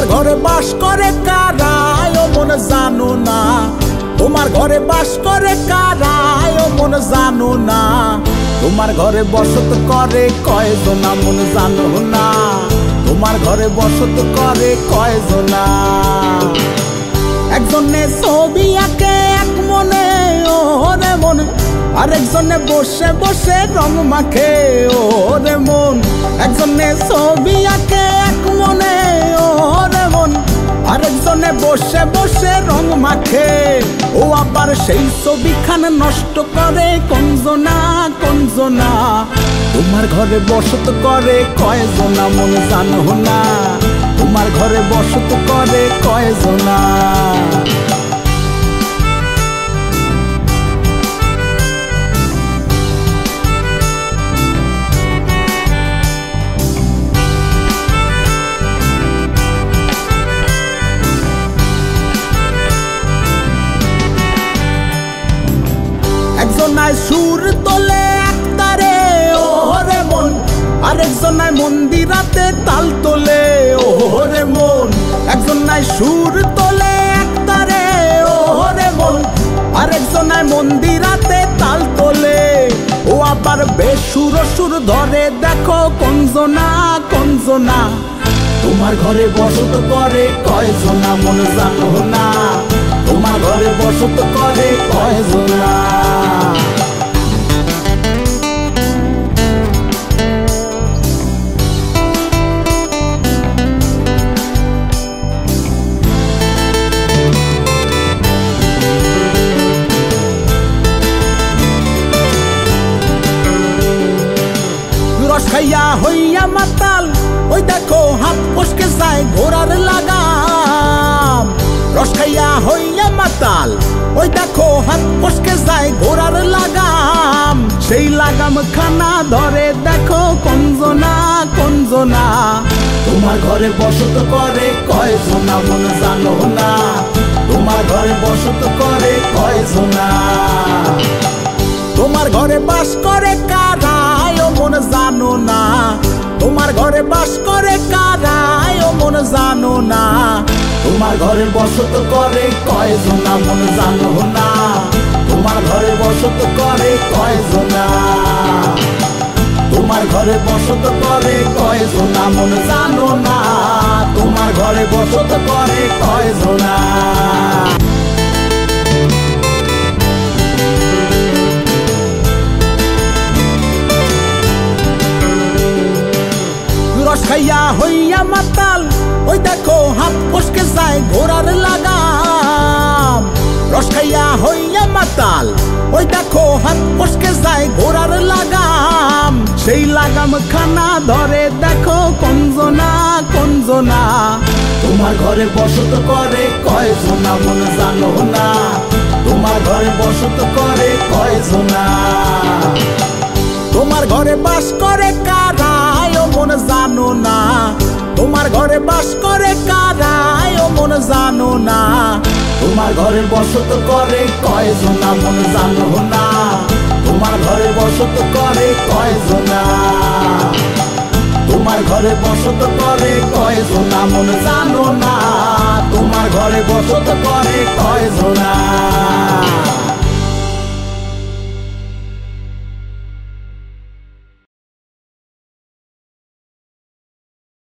তোমার ঘরে বাস করে কারা ও মন জানো না, তোমার ঘরে বাস করে কারা ও মন জানো না, তোমার ঘরে বসত করে কয়জনা মন জানো না, তোমার ঘরে বসত করে কয়জনা। একজনে ছবি আঁকে এক মনে ওরে মন, আরেকজনে বসে বসে রং মাখে ওরে মন। একজনে ছবি আঁকে এক মনে ওরে মন, আরেকজনে বসে বসে রং মাখে। ও আবার সেই ছবিখান নষ্ট করে কোনজনা কোনজনা, তোমার ঘরে বসত করে কয়জনা মন জানো না, তোমার ঘরে বসত করে কয়জনা। একজনায় সুর তোলে একতারে ওরে মন, আরেকজনায় মন্দিরাতে তাল তোলে ওরে মন। একজনায় সুর তোলে একতারে ওরে মন, আরেকজনায় মন্দিরাতে তাল তোলে। ও আবার বেসুর সুর ধরে দেখো কোনজনা কোনজনা, তোমার ঘরে বসত করে কয়জনা মন জানো না, তোমার ঘরে বসত করে কয়জনা। রস খাইয়া হইয়া মাতাল, ওই দেখো হাত ফসকে যায় ঘোড়ার লাগাম। রস খাইয়া হইয়া মাতাল, ওই দেখো হাত ফসকে যায় ঘোড়ার লাগাম। সেই লাগাম খানা ধরে দেখো কোনজনা কোনজনা, তোমার ঘরে বসত করে কয়জনা মন জানো না, তোমার ঘরে বসত করে কয়জনা। তোমার ঘরে বাস করে কারা ও মন জানো না, তোমার ঘরে বাস করে কারা ও মন জানো না, তোমার ঘরে বসত করে কয়জনা মন জানো না, তোমার ঘরে বসত করে কয়জনা। তোমার ঘরে বসত করে কয়জনা মন জানো না, তোমার ঘরে বসত করে কয়জনা। রস খাইয়া হইয়া মাতাল, ওই দেখো হাত ফসকে যায় ঘোড়ার লাগাম। রস খাইয়া হইয়া মাতাল, ওই দেখো হাত ফসকে যায় ঘোড়ার লাগাম। সেই লাগাম খানা ধরে দেখো কোনজনা কোনজনা, তোমার ঘরে বসত করে কয়জনা মন জানো না, তোমার ঘরে বসত করে কয়জনা। তোমার ঘরে বাস করে কারা ও মন জানো না, তোমার ঘরে বাস করে কারা ও মন জানো না, তোমার ঘরে বসত করে কয়জনা মন জানো না, তোমার ঘরে বসত করে কয়জনা। তোমার ঘরে বসত করে কয়জনা মন জানো না, তোমার ঘরে বসত করে কয়জনা।